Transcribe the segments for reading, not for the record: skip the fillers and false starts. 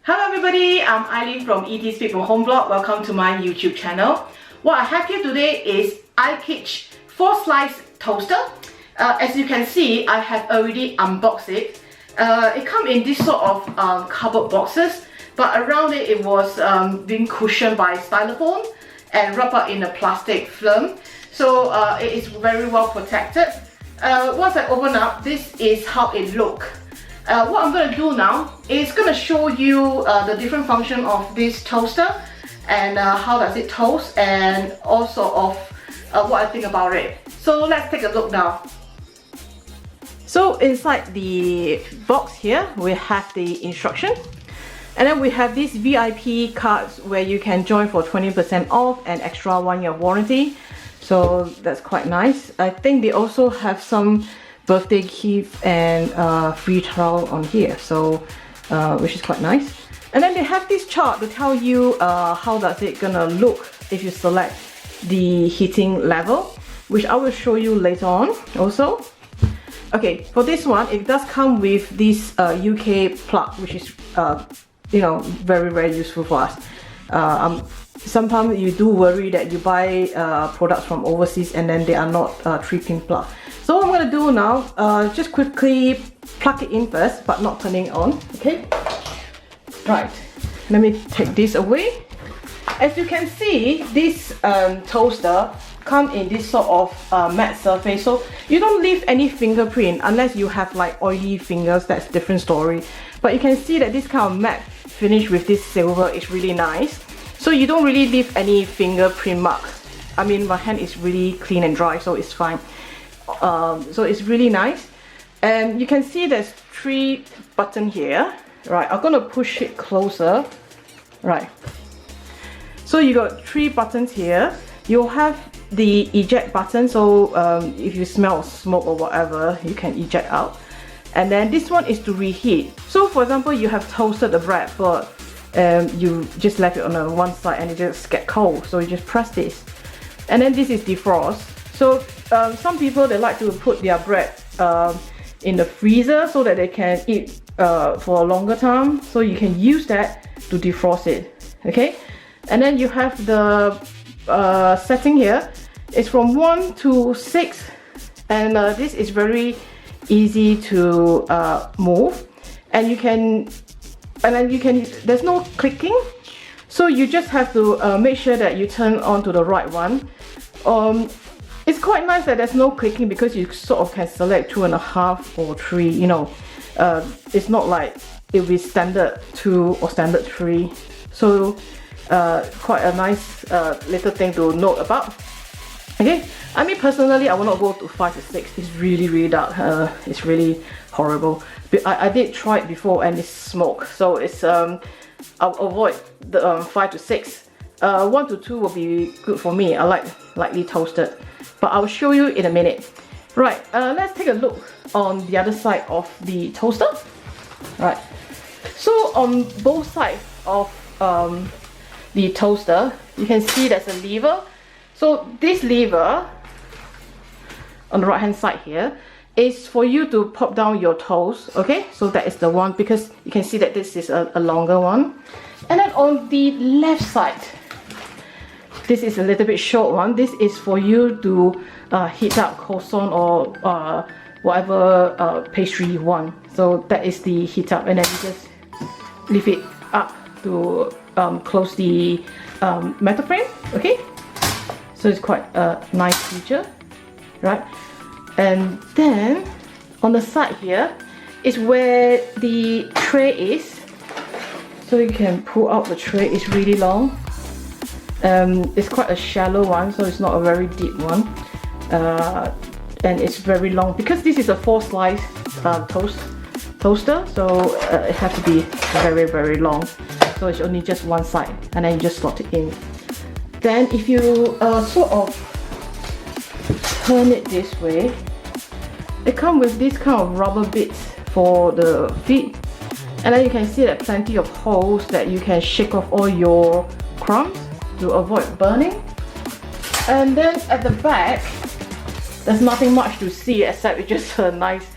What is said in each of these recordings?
Hello everybody, I'm Eileen from ET Speak from Home Blog. Welcome to my YouTube channel. What I have here today is IKICH 4-slice toaster. As you can see, I have already unboxed it. It comes in this sort of cardboard boxes, but around it, it was being cushioned by styrofoam and wrapped up in a plastic film. So it is very well protected. Once I open up, this is how it looks. What I'm going to do now is going to show you the different function of this toaster and how does it toast, and also of what I think about it. So let's take a look now. So inside the box here we have the instruction, and then we have these VIP cards where you can join for 20% off and extra 1-year warranty. So that's quite nice. I think they also have some birthday gift and free trial on here, so which is quite nice. And then they have this chart to tell you how does it gonna look if you select the heating level, which I will show you later on also. Okay, for this one, it does come with this UK plug, which is you know, very useful for us. Sometimes you do worry that you buy products from overseas and then they are not 3-pin plug. So what I'm going to do now, just quickly plug it in first, but not turning it on, okay? Right, let me take this away. As you can see, this toaster comes in this sort of matte surface, so you don't leave any fingerprint unless you have like oily fingers. That's a different story. But you can see that this kind of matte finish with this silver is really nice. So you don't really leave any fingerprint marks. I mean, my hand is really clean and dry, so it's fine. So it's really nice. And you can see there's 3 buttons here. Right, I'm gonna push it closer. Right. So you got 3 buttons here. You'll have the eject button, so if you smell smoke or whatever, you can eject out. And then this one is to reheat. So for example, you have toasted the bread, but you just left it on one side and it just get cold, so you just press this. And then this is defrost. So some people, they like to put their bread in the freezer so that they can eat for a longer time, so you can use that to defrost it, okay? And then you have the setting here. It's from 1 to 6, and this is very easy to move, and you can, there's no clicking, so you just have to make sure that you turn on to the right one. It's quite nice that there's no clicking because you sort of can select 2.5 or 3, you know. It's not like it'll be standard 2 or standard 3. So quite a nice little thing to note about. Okay, I mean personally I will not go to 5 to 6. It's really dark. It's really horrible. But I did try it before and it's smoke. So it's I'll avoid the 5 to 6. 1 to 2 will be good for me. I like lightly toasted, but I'll show you in a minute. Right, let's take a look on the other side of the toaster. Right, so on both sides of the toaster, you can see there's a lever. So this lever on the right hand side here is for you to pop down your toast, okay? So that is the one, because you can see that this is a longer one. And then on the left side, this is a little bit short one. This is for you to heat up croissant or whatever pastry you want. So that is the heat up, and then you just lift it up to close the metal frame, okay? So it's quite a nice feature, right? And then on the side here is where the tray is. So you can pull out the tray. It's really long. It's quite a shallow one, so it's not a very deep one. And it's very long because this is a 4-slice toaster, so it has to be very long. So it's only just one side, and then you just slot it in. Then if you sort of turn it this way, it comes with this kind of rubber bits for the feet, and then you can see that plenty of holes that you can shake off all your crumbs to avoid burning. And then at the back, there's nothing much to see except it's just a nice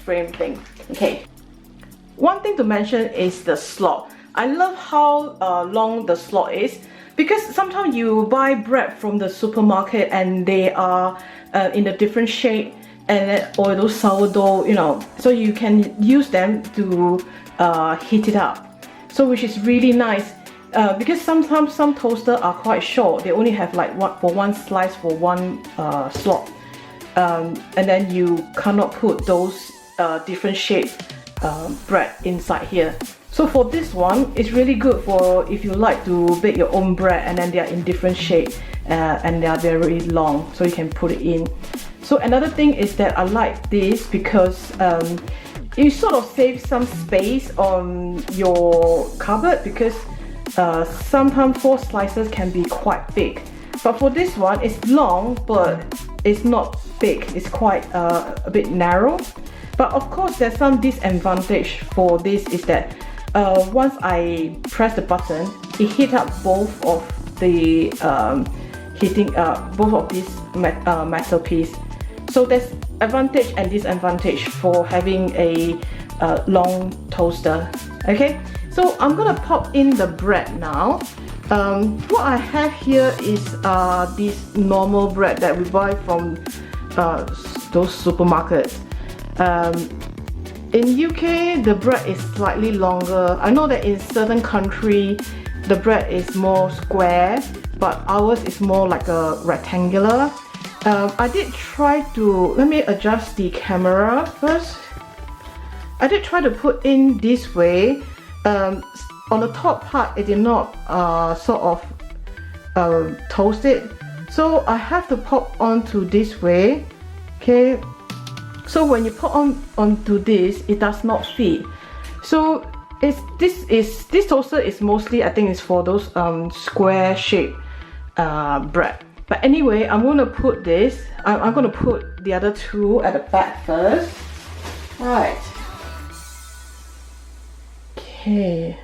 frame thing. Okay. One thing to mention is the slot. I love how long the slot is, because sometimes you buy bread from the supermarket and they are in a different shape, and or those sourdough, you know, so you can use them to heat it up. So which is really nice, because sometimes some toasters are quite short. They only have like one slice for one slot, and then you cannot put those different shaped bread inside here. So for this one, it's really good for if you like to bake your own bread and then they are in different shape and they are very long, so you can put it in. So another thing is that I like this because you sort of save some space on your cupboard, because sometimes 4 slices can be quite big. But for this one, it's long but it's not big, it's quite a bit narrow. But of course there's some disadvantage for this, is that once I press the button, it heat up both of the both of these metal piece. So there's advantage and disadvantage for having a long toaster. Okay, so I'm gonna pop in the bread now. What I have here is this normal bread that we buy from those supermarkets. In UK, the bread is slightly longer. I know that in certain country, the bread is more square, but ours is more like a rectangular. I did try to, let me adjust the camera first. I did try to put in this way. On the top part, it did not sort of toast it. So I have to pop onto this way. Okay. So when you put onto this, it does not fit. So this toaster is mostly, I think it's for those square shaped bread. But anyway, I'm gonna put this. I'm gonna put the other two at the back first. Right. Okay.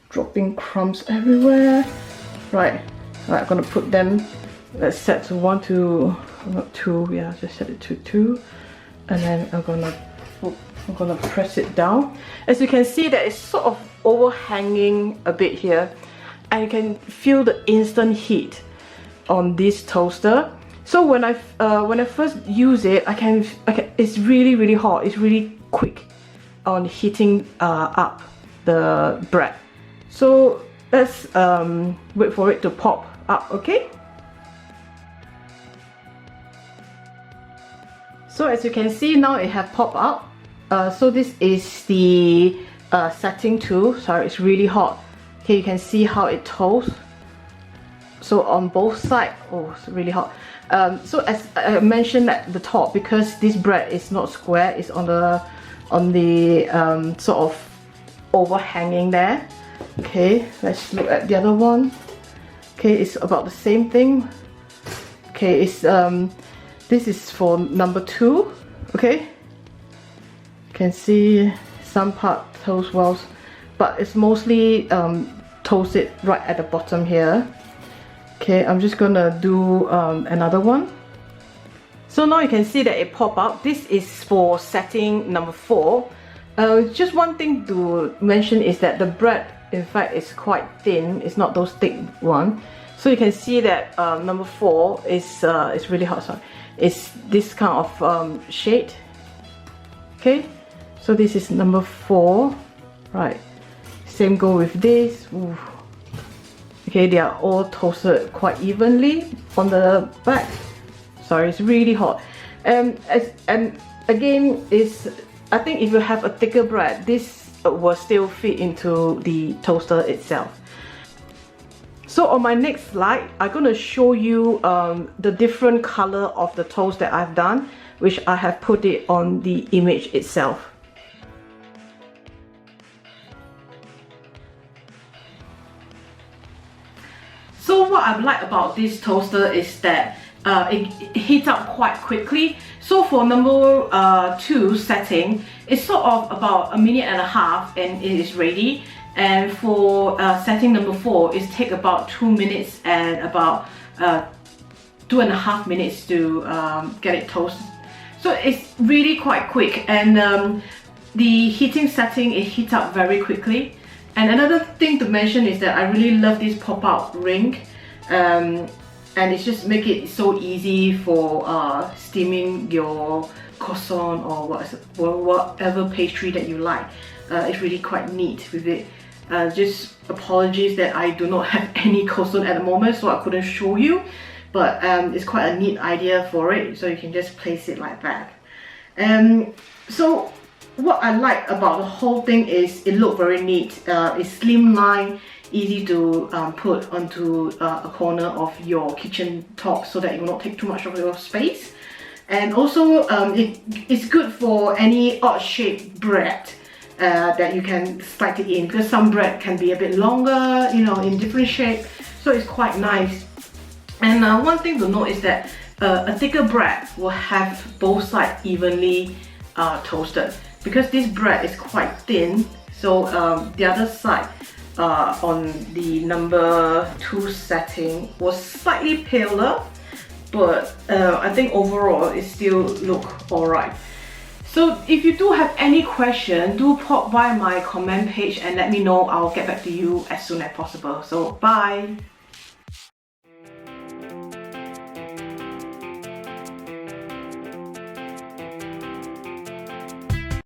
Dropping crumbs everywhere. Right. I'm gonna put them. Let's set to 1 to not 2. Yeah, just set it to 2, and then I'm gonna press it down. As you can see, that it's sort of overhanging a bit here, and you can feel the instant heat on this toaster. So when I first use it, I can it's really hot. It's really quick on heating up the bread. So let's wait for it to pop up. Okay. So as you can see now, it have popped up. So this is the setting 2. Sorry, it's really hot. Okay, you can see how it toasts. So on both sides, oh, it's really hot. So as I mentioned at the top, because this bread is not square, it's on the sort of overhanging there. Okay, let's look at the other one. Okay, it's about the same thing. Okay, it's this is for number 2. Okay, you can see some part toast well, but it's mostly toasted right at the bottom here. Okay, I'm just gonna do another one. So now you can see that it pop up. This is for setting number 4. Just one thing to mention is that the bread, in fact, is quite thin. It's not those thick one. So you can see that number 4 is it's really hot. Sorry, it's this kind of shade. Okay, so this is number 4. Right. Same go with this. Ooh. Okay, they are all toasted quite evenly on the back. Sorry, it's really hot. And again, I think if you have a thicker bread, this will still fit into the toaster itself. So on my next slide, I'm going to show you the different color of the toast that I've done, which I have put it on the image itself. So what I like about this toaster is that it heats up quite quickly. So for number 2 setting, it's sort of about 1.5 minutes and it is ready. And for setting number 4, it takes about 2 minutes and about 2.5 minutes to get it toasted. So it's really quite quick, and the heating setting, it heats up very quickly. And another thing to mention is that I really love this pop-out ring, and it's just make it so easy for steaming your croissant or whatever pastry that you like. It's really quite neat with it. Just apologies that I do not have any croissant at the moment, so I couldn't show you, but it's quite a neat idea for it, so you can just place it like that. So what I like about the whole thing is it looks very neat. It's slimline, easy to put onto a corner of your kitchen top so that it will not take too much of your space. And also it's good for any odd shaped bread that you can slide it in, because some bread can be a bit longer, you know, in different shape, so it's quite nice. And one thing to note is that a thicker bread will have both sides evenly toasted, because this bread is quite thin. So the other side on the number 2 setting was slightly paler, but I think overall it still look alright. So if you do have any question, do pop by my comment page and let me know. I'll get back to you as soon as possible. So bye!